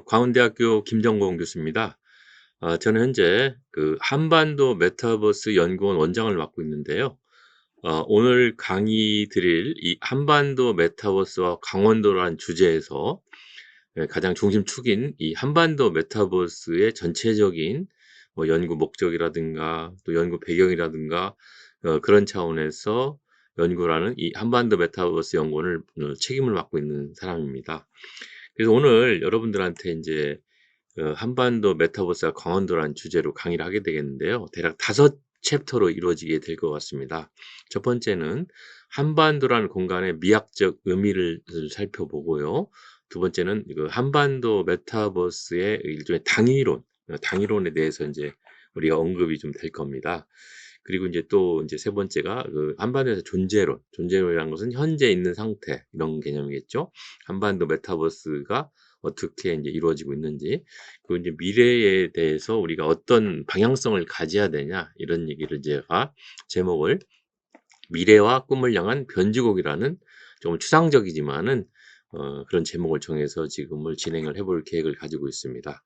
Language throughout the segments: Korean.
광운대학교 김정공 교수입니다. 저는 현재 그 한반도 메타버스 연구원 원장을 맡고 있는데요. 오늘 강의 드릴 이 한반도 메타버스와 강원도라는 주제에서 가장 중심축인 이 한반도 메타버스의 전체적인 뭐 연구 목적이라든가 또 연구 배경이라든가 그런 차원에서 연구라는 이 한반도 메타버스 연구원을 책임을 맡고 있는 사람입니다. 그래서 오늘 여러분들한테 인제 한반도 메타버스와 강원도라는 주제로 강의를 하게 되겠는데요. 대략 5 챕터로 이루어지게 될 것 같습니다. 첫 번째는 한반도라는 공간의 미학적 의미를 살펴보고요. 두 번째는 그 한반도 메타버스의 일종의 당위론, 당위론에 대해서 인제 우리가 언급이 좀 될 겁니다. 그리고 인제 또 인제 세 번째가 그 한반도에서 존재론, 존재론이라는 것은 현재 있는 상태 이런 개념이겠죠. 한반도 메타버스가 어떻게 인제 이루어지고 있는지, 그리고 인제 미래에 대해서 우리가 어떤 방향성을 가져야 되냐 이런 얘기를 제가 제목을 미래와 꿈을 향한 변주곡이라는 좀 추상적이지만은 그런 제목을 정해서 지금을 진행을 해볼 계획을 가지고 있습니다.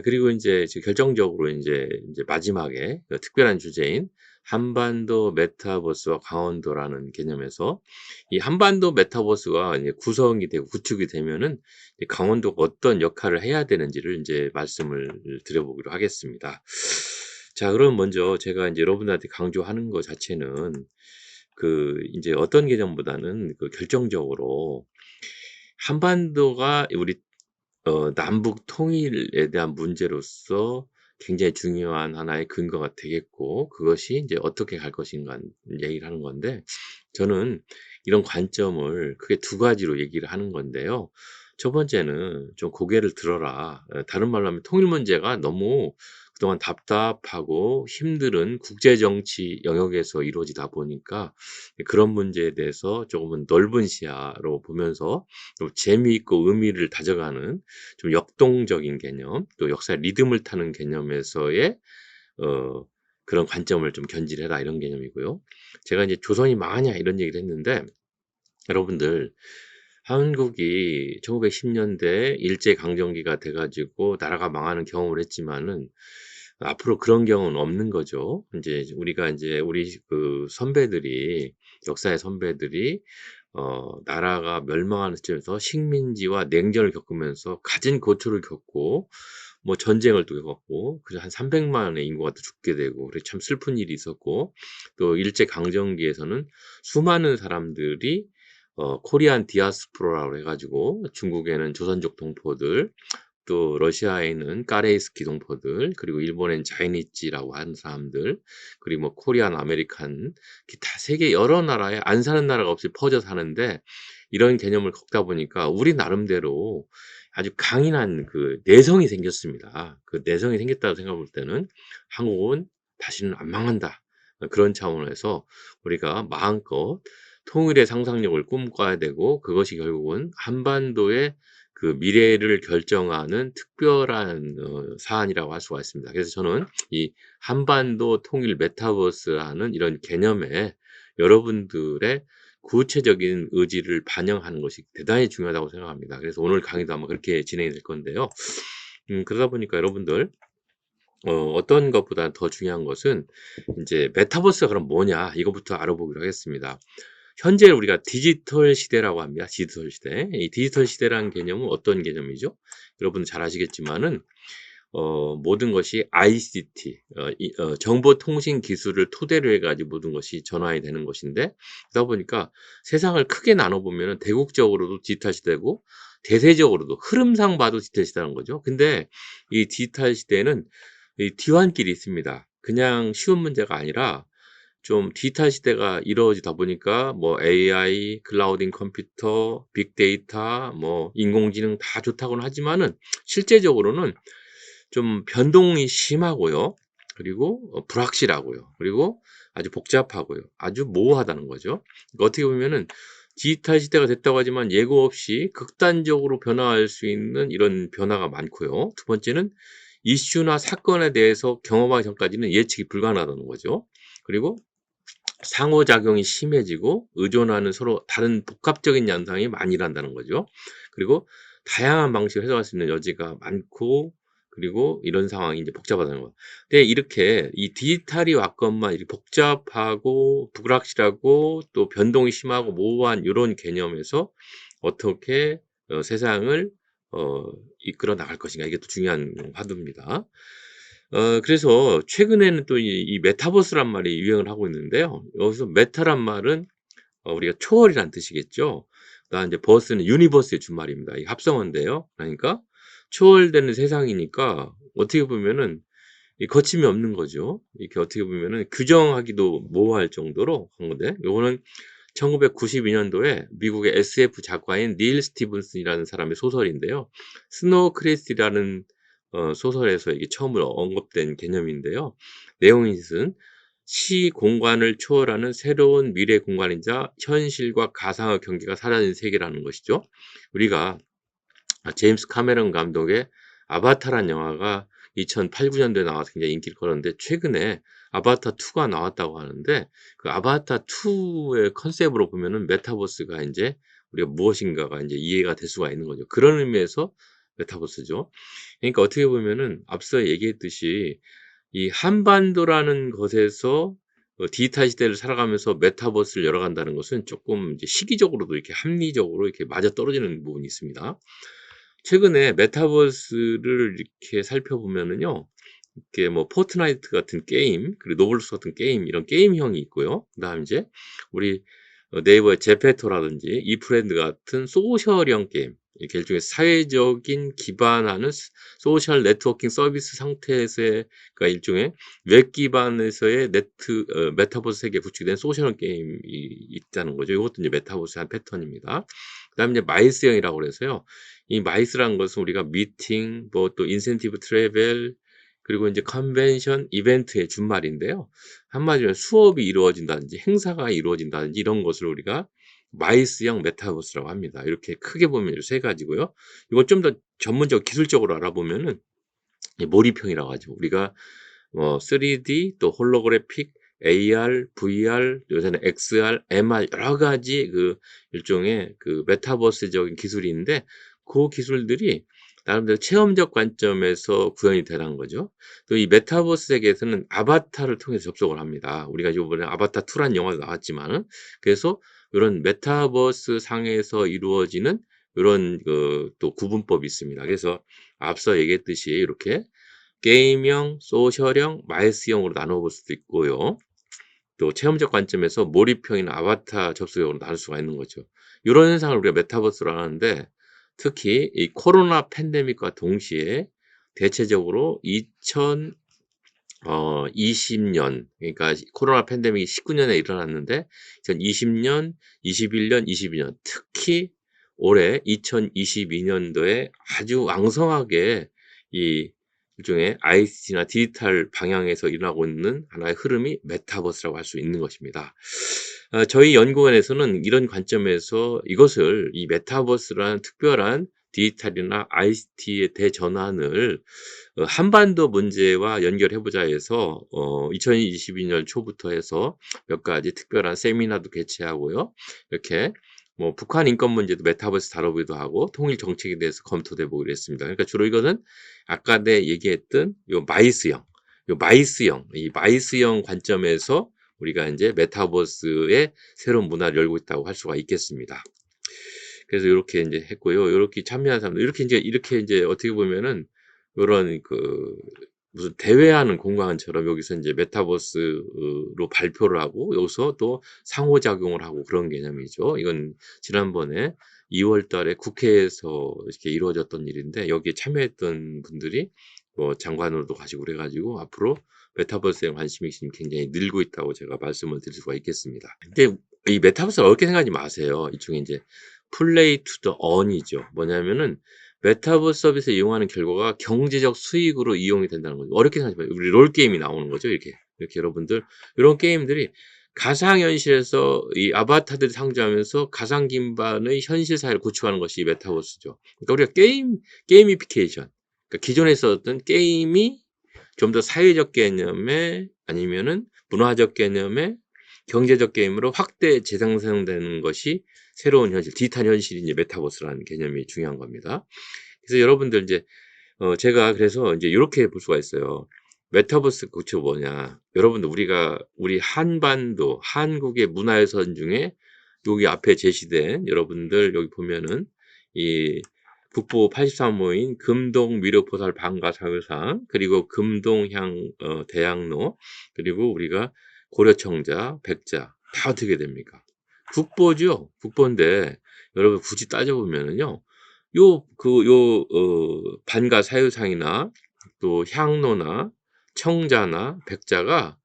그리고 인제 결정적으로 인제 마지막에 그 특별한 주제인 한반도 메타버스와 강원도라는 개념에서 이 한반도 메타버스가 이제 구성이 되고 구축이 되면은 이 강원도가 어떤 역할을 해야 되는지를 인제 말씀을 드려보기로 하겠습니다. 자, 그럼 먼저 제가 인제 여러분들한테 강조하는 거 자체는 그 인제 어떤 개념보다는 그 결정적으로 한반도가 우리 남북 통일에 대한 문제로서 굉장히 중요한 하나의 근거가 되겠고, 그것이 인제 어떻게 갈 것인가 얘기를 하는 건데, 저는 이런 관점을 크게 두 가지로 얘기를 하는 건데요. 첫 번째는 좀 고개를 들어라. 다른 말로 하면 통일 문제가 너무 그동안 답답하고 힘든 국제 정치 영역에서 이루어지다 보니까 그런 문제에 대해서 조금은 넓은 시야로 보면서 좀 재미있고 의미를 다져가는 좀 역동적인 개념, 또 역사의 리듬을 타는 개념에서의 어 그런 관점을 좀 견지해라 이런 개념이고요. 제가 이제 "조선이 망하냐?" 이런 얘기를 했는데, 여러분들 한국이 1910 년대에 일제 강점기가 돼 가지고 나라가 망하는 경험을 했지만은 앞으로 그런 경우는 없는 거죠. 인제 우리가 인제 우리 그 선배들이, 역사의 선배들이 나라가 멸망하는 시점에서 식민지와 냉전을 겪으면서 갖은 고초를 겪고 뭐 전쟁을 또 겪었고, 그래서 한 300만의 인구가 또 죽게 되고, 그래서 참 슬픈 일이 있었고, 또 일제 강점기에서는 수많은 사람들이 코리안 디아스포라라고 해 가지고 중국에는 조선족 동포들, 또 러시아에는 까레이스키 동포들, 그리고 일본엔 자이니치라고 하는 사람들, 그리고 뭐 코리안 아메리칸, 기타 세계 여러 나라에 안 사는 나라가 없이 퍼져 사는데, 이런 개념을 겪다 보니까 우리 나름대로 아주 강인한 그 내성이 생겼습니다. 그 내성이 생겼다고 생각해 볼 때는 '한국은 다시는 안 망한다.' 그런 차원에서 우리가 마음껏 통일의 상상력을 꿈꿔야 되고, 그것이 결국은 한반도의 그 미래를 결정하는 특별한 사안이라고 할 수가 있습니다. 그래서 저는 이 한반도 통일 메타버스라는 이런 개념에 여러분들의 구체적인 의지를 반영하는 것이 대단히 중요하다고 생각합니다. 그래서 오늘 강의도 아마 그렇게 진행이 될 건데요. 그러다 보니까 여러분들 어떤 것보다 더 중요한 것은 인제 '메타버스가 그럼 뭐냐?' 이거부터 알아보기로 하겠습니다. 현재 우리가 디지털 시대라고 합니다. 디지털 시대. 이 디지털 시대라는 개념은 어떤 개념이죠? 여러분 잘 아시겠지만은 모든 것이 ICT, 정보통신 기술을 토대로 해 가지고 모든 것이 전환이 되는 것인데, 그러다 보니까 세상을 크게 나눠 보면은 대국적으로도 디지털 시대고 대세적으로도 흐름상 봐도 디지털 시대라는 거죠. 근데 이 디지털 시대에는 이 뒤안길이 있습니다. 그냥 쉬운 문제가 아니라 좀 디지털 시대가 이루어지다 보니까 뭐 AI, 클라우딩 컴퓨터, 빅데이터, 뭐 인공지능 다 좋다고는 하지만은 실제적으로는 좀 변동이 심하고요. 그리고 불확실하고요. 그리고 아주 복잡하고요. 아주 모호하다는 거죠. 그러니까 어떻게 보면은 디지털 시대가 됐다고 하지만 예고 없이 극단적으로 변화할 수 있는 이런 변화가 많고요. 두 번째는 이슈나 사건에 대해서 경험하기 전까지는 예측이 불가능하다는 거죠. 그리고 상호작용이 심해지고 의존하는 서로 다른 복합적인 양상이 많이 일어난다는 거죠. 그리고 다양한 방식으로 해석할 수 있는 여지가 많고 그리고 이런 상황이 이제 복잡하다는 거예요. 근데 이렇게 이 디지털이 왔건만 이렇게 복잡하고 불확실하고 또 변동이 심하고 모호한 요런 개념에서 어떻게 세상을 이끌어 나갈 것인가 이게 또 중요한 화두입니다. 그래서 최근에는 또 이 메타버스란 말이 유행을 하고 있는데요. 여기서 메타란 말은 우리가 초월이란 뜻이겠죠. 그다음 이제 버스는 유니버스의 준말입니다. 이 합성어인데요. 그러니까 초월되는 세상이니까 어떻게 보면은 이 거침이 없는 거죠. 이렇게 어떻게 보면은 규정하기도 모호할 정도로 한 건데 요거는 1992년도에 미국의 SF 작가인 닐 스티븐슨이라는 사람의 소설인데요. 스노우 크리스라는 소설에서 이게 처음으로 언급된 개념인데요. 내용은 시공간을 초월하는 새로운 미래 공간이자 현실과 가상의 경계가 사라진 세계라는 것이죠. 우리가 제임스 카메론 감독의 아바타란 영화가 2008, 9년도에 나와서 굉장히 인기를 끌었는데 최근에 아바타 2가 나왔다고 하는데 그 아바타 2의 컨셉으로 보면은 메타버스가 이제 우리가 무엇인가가 이제 이해가 될 수가 있는 거죠. 그런 의미에서 메타버스죠. 그러니까 어떻게 보면은 앞서 얘기했듯이 이 한반도라는 것에서 디지털 시대를 살아가면서 메타버스를 열어간다는 것은 조금 이제 시기적으로도 이렇게 합리적으로 이렇게 맞아떨어지는 부분이 있습니다. 최근에 메타버스를 이렇게 살펴보면은요. 이렇게 뭐 포트나이트 같은 게임, 그리고 노블록스 같은 게임 이런 게임형이 있고요. 그다음 이제 우리 네이버의 제페토라든지 이프렌드 같은 소셜형 게임, 이렇게 일종의 사회적인 기반하는 소셜 네트워킹 서비스 상태에서의 그러니까 일종의 웹 기반에서의 메타버스 세계에 구축된 소셜형 게임이 있다는 거죠. 이것도 이제 메타버스의 한 패턴입니다. 그다음에 이제 마이스형이라고 그래서요. 이 마이스라는 것은 우리가 미팅, 뭐 또 인센티브 트래벨, 그리고 이제 컨벤션, 이벤트의 준말인데요. 한마디로 수업이 이루어진다든지 행사가 이루어진다든지 이런 것을 우리가 마이스형 메타버스라고 합니다. 이렇게 크게 보면 세 가지고요. 이건 좀 더 전문적 기술적으로 알아보면은 몰입형이라고 하죠. 우리가 3D 또 홀로그래픽, AR, VR, 요새는 XR, MR 여러 가지 그 일종의 그 메타버스적인 기술이 있는데 그 기술들이 나름대로 체험적 관점에서 구현이 되는 거죠. 또 이 메타버스 세계에서는 아바타를 통해서 접속을 합니다. 우리가 이번에 아바타 2란 영화도 나왔지만은 그래서 이런 메타버스 상에서 이루어지는 이런 그 또 구분법이 있습니다. 그래서 앞서 얘기했듯이 이렇게 게임형, 소셜형, 마이스형으로 나눠볼 수도 있고요. 또 체험적 관점에서 몰입형이나 아바타 접속형으로 나눌 수가 있는 거죠. 이런 현상을 우리가 메타버스로 하는데 특히 이 코로나 팬데믹과 동시에 대체적으로 2020년 그러니까 코로나 팬데믹이 19년에 일어났는데 2020년, 21년, 22년 특히 올해 2022년도에 아주 왕성하게 이 일종의 ICT나 디지털 방향에서 일어나고 있는 하나의 흐름이 메타버스라고 할 수 있는 것입니다. 저희 연구원에서는 이런 관점에서 이것을 이 메타버스라는 특별한 디지털이나 ICT의 대전환을 한반도 문제와 연결해보자 해서 2022년 초부터 해서 몇 가지 특별한 세미나도 개최하고요. 이렇게 뭐 북한 인권 문제도 메타버스 다뤄보기도 하고 통일 정책에 대해서 검토돼 보기로 했습니다. 그러니까 주로 이거는 아까 내 얘기했던 요 이 마이스형 관점에서 우리가 이제 메타버스의 새로운 문화를 열고 있다고 할 수가 있겠습니다. 그래서 이렇게 이제 했고요. 이렇게 참여한 사람들 이렇게 이제 어떻게 보면은 요런 그 무슨 대회하는 공간처럼 여기서 이제 메타버스로 발표를 하고 여기서 또 상호작용을 하고 그런 개념이죠. 이건 지난번에 2월 달에 국회에서 이렇게 이루어졌던 일인데 여기에 참여했던 분들이 뭐 장관으로도 가시고 그래가지고 앞으로 메타버스에 관심이 지금 굉장히 늘고 있다고 제가 말씀을 드릴 수가 있겠습니다. 근데 이 메타버스를 어렵게 생각하지 마세요. 이쪽에 이제 플레이 투 더 언이죠. 뭐냐면은 메타버스 서비스 이용하는 결과가 경제적 수익으로 이용이 된다는 거죠. 어렵게 생각하지 마요. 우리 롤게임이 나오는 거죠. 이렇게 여러분들. 이런 게임들이 가상현실에서 이 아바타들이 상주하면서 가상 기반의 현실 사회를 구축하는 것이 메타버스죠. 그러니까 우리가 게이미피케이션. 그러니까 기존에 있었던 게임이 좀 더 사회적 개념에 아니면은 문화적 개념에 경제적 게임으로 확대 재생산되는 것이 새로운 현실, 디지털 현실이 이제 메타버스라는 개념이 중요한 겁니다. 그래서 여러분들 이제 제가 그래서 이제 요렇게 볼 수가 있어요. 메타버스 그쵸 뭐냐. 여러분들 우리 한반도, 한국의 문화유산 중에 여기 앞에 제시된 여러분들 여기 보면은 이 국보 83호인 금동 미륵보살 방가 사유상 그리고 금동향 대학로 그리고 우리가 고려청자, 백자 다 어떻게 됩니까? 국보죠. 국보인데 여러분 굳이 따져보면은요. 반가 사유상이나 또 향로나 청자나 백자가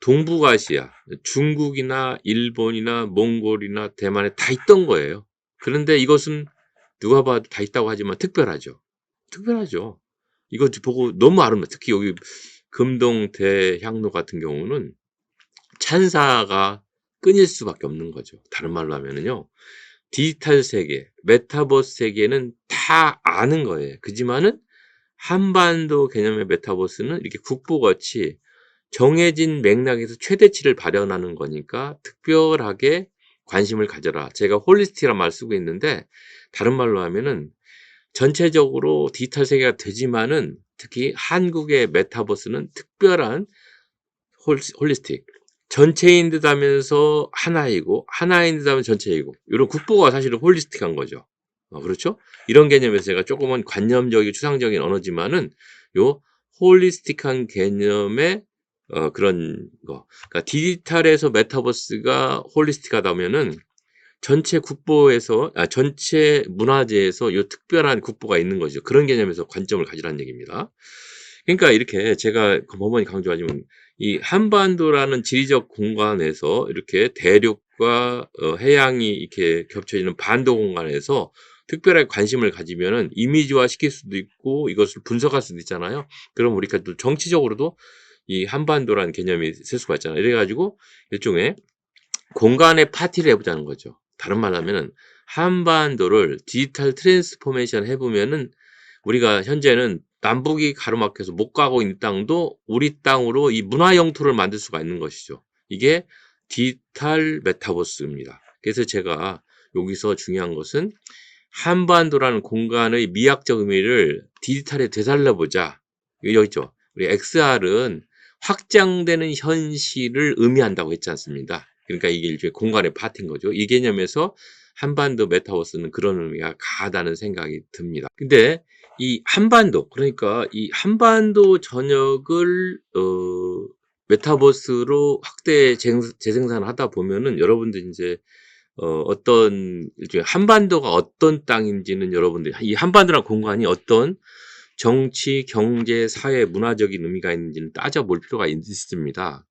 동북아시아, 중국이나 일본이나 몽골이나 대만에 다 있던 거예요. 그런데 이것은 누가 봐도 다 있다고 하지만 특별하죠. 특별하죠. 이거 보고 너무 아름다워. 특히 여기 금동 대향로 같은 경우는 찬사가 끊일 수밖에 없는 거죠. 다른 말로 하면은요. 디지털 세계, 메타버스 세계는 다 아는 거예요. 그지만은 한반도 개념의 메타버스는 이렇게 국보같이 정해진 맥락에서 최대치를 발현하는 거니까 특별하게 관심을 가져라. 제가 홀리스틱이라는 말 쓰고 있는데 다른 말로 하면은 전체적으로 디지털 세계가 되지만은 특히 한국의 메타버스는 특별한 홀리스틱. 전체인 듯 하면서 하나이고 하나인 듯 하면 전체이고 이런 국보가 사실은 홀리스틱한 거죠. 그렇죠? 이런 개념에서 제가 조금은 관념적이고 추상적인 언어지만은 요 홀리스틱한 개념의 그런 거. 그러니까 디지털에서 메타버스가 홀리스틱하다면은 전체 국보에서 전체 문화재에서 요 특별한 국보가 있는 거죠. 그런 개념에서 관점을 가지라는 얘기입니다. 그러니까 이렇게 제가 번번이 강조하지만 이 한반도라는 지리적 공간에서 이렇게 대륙과 해양이 이렇게 겹쳐 있는 반도 공간에서 특별하게 관심을 가지면은 이미지화 시킬 수도 있고 이것을 분석할 수도 있잖아요. 그럼 우리가 또 정치적으로도 이 한반도라는 개념이 있을 수가 있잖아요. 이래가지고 일종의 공간의 파티를 해보자는 거죠. 다른 말로 하면은 한반도를 디지털 트랜스포메이션 해보면은 우리가 현재는 남북이 가로막혀서 못 가고 있는 땅도 우리 땅으로 이 문화 영토를 만들 수가 있는 것이죠. 이게 디지털 메타버스입니다. 그래서 제가 여기서 중요한 것은 한반도라는 공간의 미학적 의미를 디지털에 되살려보자. 여기 있죠. 우리 XR은 확장되는 현실을 의미한다고 했지 않습니까? 그러니까 이게 일종의 공간의 파트인 거죠. 이 개념에서 한반도 메타버스는 그런 의미가 가하다는 생각이 듭니다. 근데 이 한반도, 그러니까 이 한반도 전역을 메타버스로 확대 재생산을 하다 보면은 여러분들 이제 어떤 일종의 한반도가 어떤 땅인지는 여러분들 이 한반도라는 공간이 어떤 정치, 경제, 사회, 문화적인 의미가 있는지는 따져볼 필요가 있습니다.